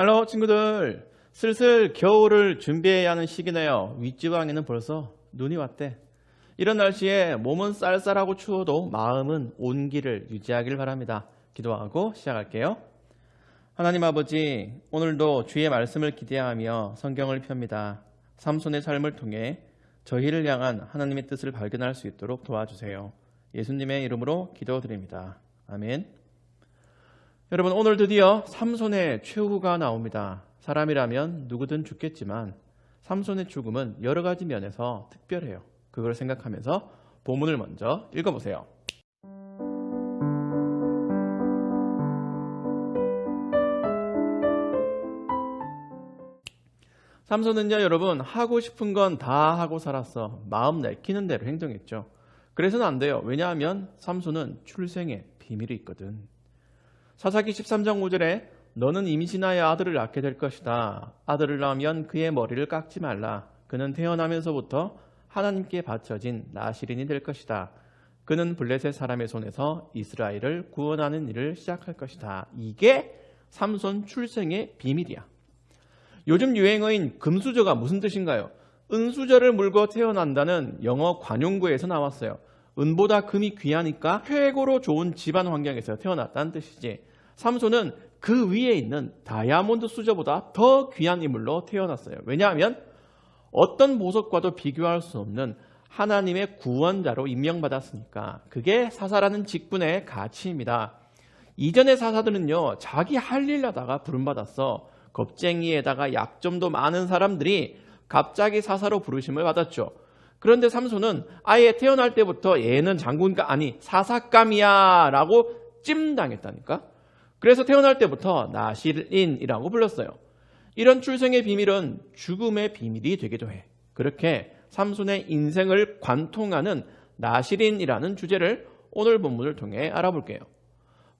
할로 친구들, 슬슬 겨울을 준비해야 하는 시기네요. 윗지방에는 벌써 눈이 왔대. 이런 날씨에 몸은 쌀쌀하고 추워도 마음은 온기를 유지하길 바랍니다. 기도하고 시작할게요. 하나님 아버지, 오늘도 주의 말씀을 기대하며 성경을 펴니다. 삼손의 삶을 통해 저희를 향한 하나님의 뜻을 발견할 수 있도록 도와주세요. 예수님의 이름으로 기도드립니다. 아멘. 여러분, 오늘 드디어 삼손의 최후가 나옵니다. 사람이라면 누구든 죽겠지만 삼손의 죽음은 여러 가지 면에서 특별해요. 그걸 생각하면서 본문을 먼저 읽어보세요. 삼손은요, 여러분, 하고 싶은 건 다 하고 살았어. 마음 내키는 대로 행동했죠. 그래서는 안 돼요. 왜냐하면 삼손은 출생의 비밀이 있거든. 사사기 13장 5절에 너는 임신하여 아들을 낳게 될 것이다. 아들을 낳으면 그의 머리를 깎지 말라. 그는 태어나면서부터 하나님께 바쳐진 나실인이 될 것이다. 그는 블레셋 사람의 손에서 이스라엘을 구원하는 일을 시작할 것이다. 이게 삼손 출생의 비밀이야. 요즘 유행어인 금수저가 무슨 뜻인가요? 은수저를 물고 태어난다는 영어 관용구에서 나왔어요. 은보다 금이 귀하니까 최고로 좋은 집안 환경에서 태어났다는 뜻이지. 삼손은 그 위에 있는 다이아몬드 수저보다 더 귀한 인물로 태어났어요. 왜냐하면 어떤 보석과도 비교할 수 없는 하나님의 구원자로 임명받았으니까. 그게 사사라는 직분의 가치입니다. 이전의 사사들은요, 자기 할 일 하다가 부름받았어. 겁쟁이에다가 약점도 많은 사람들이 갑자기 사사로 부르심을 받았죠. 그런데 삼손은 아예 태어날 때부터 얘는 장군가 아니 사사감이야 라고 찜당했다니까. 그래서 태어날 때부터 나실인이라고 불렀어요. 이런 출생의 비밀은 죽음의 비밀이 되기도 해. 그렇게 삼손의 인생을 관통하는 나실인이라는 주제를 오늘 본문을 통해 알아볼게요.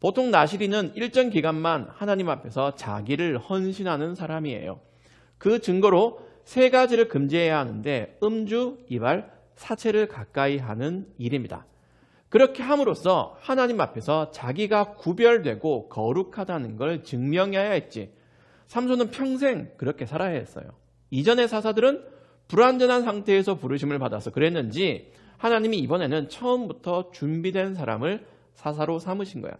보통 나실인은 일정 기간만 하나님 앞에서 자기를 헌신하는 사람이에요. 그 증거로 세 가지를 금지해야 하는데 음주, 이발, 사체를 가까이 하는 일입니다. 그렇게 함으로써 하나님 앞에서 자기가 구별되고 거룩하다는 걸 증명해야 했지. 삼손은 평생 그렇게 살아야 했어요. 이전의 사사들은 불완전한 상태에서 부르심을 받아서 그랬는지 하나님이 이번에는 처음부터 준비된 사람을 사사로 삼으신 거야.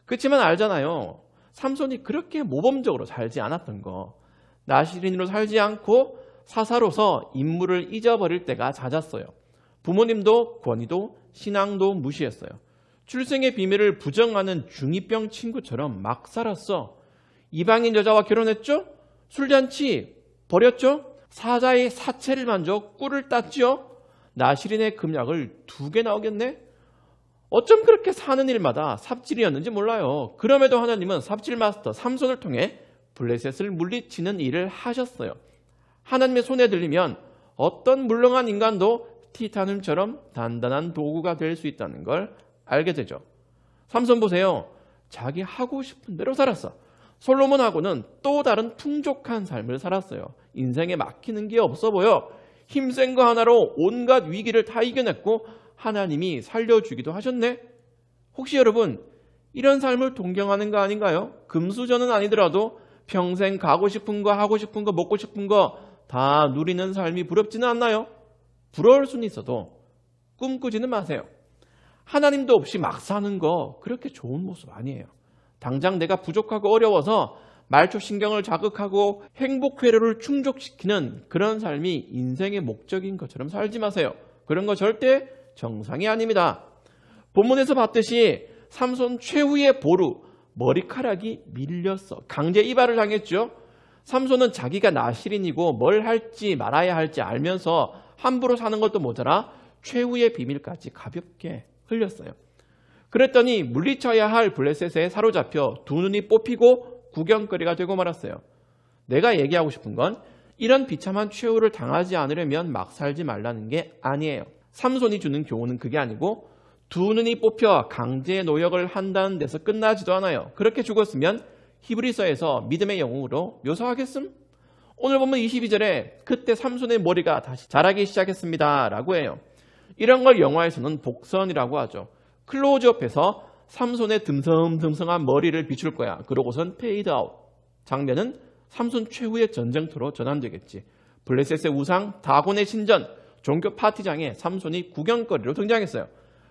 그렇지만 알잖아요. 삼손이 그렇게 모범적으로 살지 않았던 거. 나실인으로 살지 않고 사사로서 인물을 잊어버릴 때가 잦았어요. 부모님도 권위도 신앙도 무시했어요. 출생의 비밀을 부정하는 중2병 친구처럼 막 살았어. 이방인 여자와 결혼했죠? 술잔치 벌였죠? 사자의 사체를 만져 꿀을 땄죠? 나실인의 금약을 2개 나오겠네? 어쩜 그렇게 사는 일마다 삽질이었는지 몰라요. 그럼에도 하나님은 삽질 마스터 삼손을 통해 블레셋을 물리치는 일을 하셨어요. 하나님의 손에 들리면 어떤 물렁한 인간도 티타늄처럼 단단한 도구가 될 수 있다는 걸 알게 되죠. 삼손 보세요. 자기 하고 싶은 대로 살았어. 솔로몬하고는 또 다른 풍족한 삶을 살았어요. 인생에 막히는 게 없어 보여. 힘센 거 하나로 온갖 위기를 다 이겨냈고 하나님이 살려주기도 하셨네. 혹시 여러분 이런 삶을 동경하는 거 아닌가요? 금수저는 아니더라도 평생 가고 싶은 거, 하고 싶은 거, 먹고 싶은 거 다 누리는 삶이 부럽지는 않나요? 부러울 수는 있어도 꿈꾸지는 마세요. 하나님도 없이 막 사는 거 그렇게 좋은 모습 아니에요. 당장 내가 부족하고 어려워서 말초신경을 자극하고 행복회로를 충족시키는 그런 삶이 인생의 목적인 것처럼 살지 마세요. 그런 거 절대 정상이 아닙니다. 본문에서 봤듯이 삼손 최후의 보루, 머리카락이 밀렸어. 강제 이발을 당했죠. 삼손은 자기가 나실인이고 뭘 할지 말아야 할지 알면서 함부로 사는 것도 모자라 최후의 비밀까지 가볍게 흘렸어요. 그랬더니 물리쳐야 할 블레셋에 사로잡혀 2눈이 뽑히고 구경거리가 되고 말았어요. 내가 얘기하고 싶은 건 이런 비참한 최후를 당하지 않으려면 막 살지 말라는 게 아니에요. 삼손이 주는 교훈은 그게 아니고 2눈이 뽑혀 강제 노역을 한다는 데서 끝나지도 않아요. 그렇게 죽었으면 히브리서에서 믿음의 영웅으로 묘사하겠음? 오늘 보면 22절에 그때 삼손의 머리가 다시 자라기 시작했습니다 라고 해요. 이런 걸 영화에서는 복선이라고 하죠. 클로즈업해서 삼손의 듬성듬성한 머리를 비출 거야. 그러고선 페이드 아웃. 장면은 삼손 최후의 전쟁터로 전환되겠지. 블레셋의 우상 다곤의 신전 종교 파티장에 삼손이 구경거리로 등장했어요.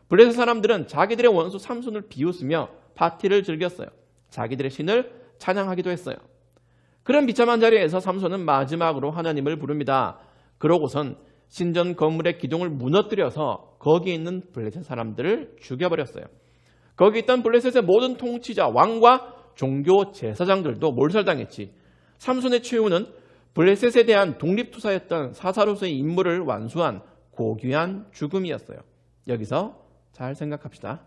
블레셋 사람들은 자기들의 원수 삼손을 비웃으며 파티를 즐겼어요. 자기들의 신을 찬양하기도 했어요. 그런 비참한 자리에서 삼손은 마지막으로 하나님을 부릅니다. 그러고선 신전 건물의 기둥을 무너뜨려서 거기 있는 블레셋 사람들을 죽여버렸어요. 거기 있던 블레셋의 모든 통치자, 왕과 종교 제사장들도 몰살당했지. 삼손의 최후는 블레셋에 대한 독립투사였던 사사로서의 임무를 완수한 고귀한 죽음이었어요. 여기서 잘 생각합시다.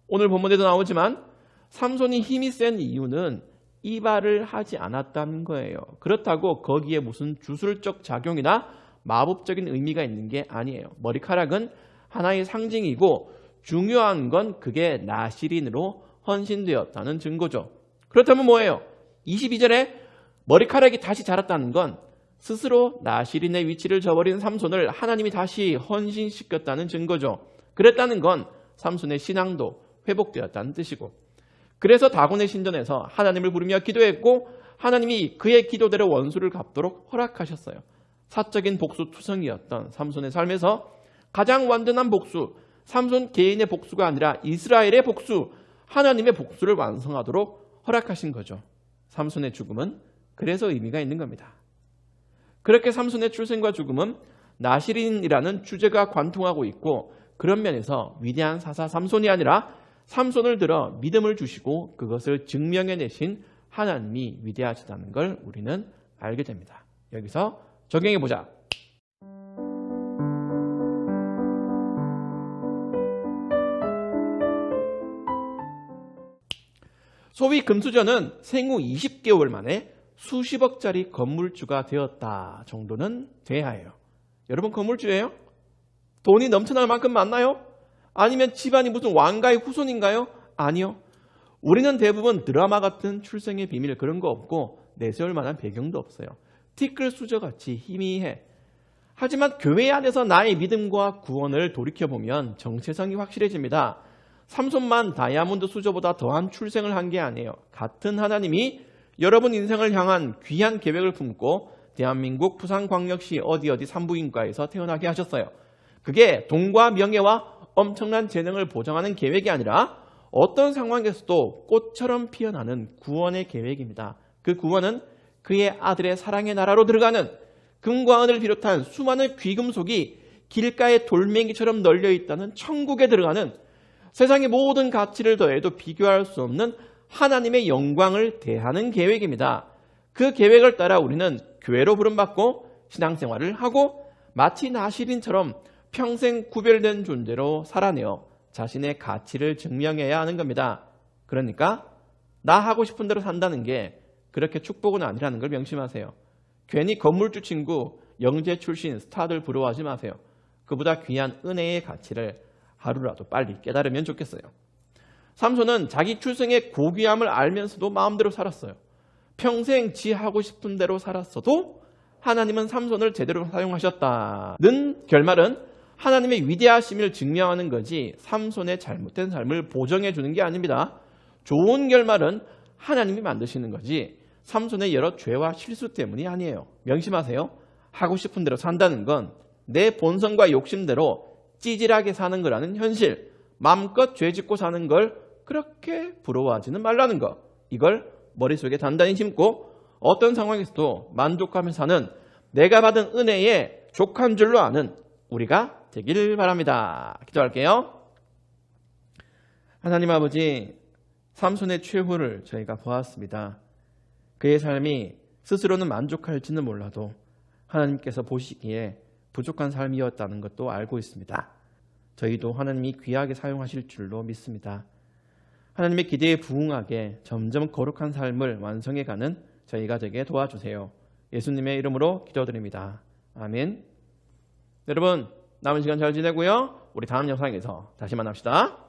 오늘 본문에도 나오지만 삼손이 힘이 센 이유는 이발을 하지 않았다는 거예요. 그렇다고 거기에 무슨 주술적 작용이나 마법적인 의미가 있는 게 아니에요. 머리카락은 하나의 상징이고 중요한 건 그게 나시린으로 헌신되었다는 증거죠. 그렇다면 뭐예요? 22절에 머리카락이 다시 자랐다는 건 스스로 나시린의 위치를 저버린 삼손을 하나님이 다시 헌신시켰다는 증거죠. 그랬다는 건 삼손의 신앙도 회복되었다는 뜻이고, 그래서 다곤의 신전에서 하나님을 부르며 기도했고 하나님이 그의 기도대로 원수를 갚도록 허락하셨어요. 사적인 복수 투성이었던 삼손의 삶에서 가장 완전한 복수, 삼손 개인의 복수가 아니라 이스라엘의 복수, 하나님의 복수를 완성하도록 허락하신 거죠. 삼손의 죽음은 그래서 의미가 있는 겁니다. 그렇게 삼손의 출생과 죽음은 나시린이라는 주제가 관통하고 있고, 그런 면에서 위대한 사사 삼손이 아니라 삼손을 들어 믿음을 주시고 그것을 증명해내신 하나님이 위대하시다는 걸 우리는 알게 됩니다. 여기서 적용해보자. 소위 금수저는 생후 20개월 만에 수십억짜리 건물주가 되었다 정도는 돼야 해요. 여러분 건물주예요? 돈이 넘쳐날 만큼 많나요? 아니면 집안이 무슨 왕가의 후손인가요? 아니요. 우리는 대부분 드라마 같은 출생의 비밀 그런 거 없고 내세울 만한 배경도 없어요. 티끌 수저같이 희미해. 하지만 교회 안에서 나의 믿음과 구원을 돌이켜보면 정체성이 확실해집니다. 삼손만 다이아몬드 수저보다 더한 출생을 한 게 아니에요. 같은 하나님이 여러분 인생을 향한 귀한 계획을 품고 대한민국 부산광역시 어디 산부인과에서 태어나게 하셨어요. 그게 돈과 명예와 엄청난 재능을 보장하는 계획이 아니라 어떤 상황에서도 꽃처럼 피어나는 구원의 계획입니다. 그 구원은 그의 아들의 사랑의 나라로 들어가는, 금과 은을 비롯한 수많은 귀금속이 길가의 돌멩이처럼 널려 있다는 천국에 들어가는, 세상의 모든 가치를 더해도 비교할 수 없는 하나님의 영광을 대하는 계획입니다. 그 계획을 따라 우리는 교회로 부름받고 신앙생활을 하고 마치 나시린처럼 평생 구별된 존재로 살아내어 자신의 가치를 증명해야 하는 겁니다. 그러니까 나 하고 싶은 대로 산다는 게 그렇게 축복은 아니라는 걸 명심하세요. 괜히 건물주 친구, 영재 출신 스타들 부러워하지 마세요. 그보다 귀한 은혜의 가치를 하루라도 빨리 깨달으면 좋겠어요. 삼손은 자기 출생의 고귀함을 알면서도 마음대로 살았어요. 평생 지 하고 싶은 대로 살았어도 하나님은 삼손을 제대로 사용하셨다는 결말은 하나님의 위대하심을 증명하는 거지 삼손의 잘못된 삶을 보정해 주는 게 아닙니다. 좋은 결말은 하나님이 만드시는 거지 삼손의 여러 죄와 실수 때문이 아니에요. 명심하세요. 하고 싶은 대로 산다는 건 내 본성과 욕심대로 찌질하게 사는 거라는 현실, 마음껏 죄 짓고 사는 걸 그렇게 부러워하지는 말라는 거, 이걸 머릿속에 단단히 심고 어떤 상황에서도 만족하며 사는, 내가 받은 은혜에 족한 줄로 아는 우리가 되길 바랍니다. 기도할게요. 하나님 아버지, 삼손의 최후를 저희가 보았습니다. 그의 삶이 스스로는 만족할지는 몰라도 하나님께서 보시기에 부족한 삶이었다는 것도 알고 있습니다. 저희도 하나님이 귀하게 사용하실 줄로 믿습니다. 하나님의 기대에 부응하게 점점 거룩한 삶을 완성해가는 저희가 되게 도와주세요. 예수님의 이름으로 기도드립니다. 아멘. 여러분, 남은 시간 잘 지내고요. 우리 다음 영상에서 다시 만납시다.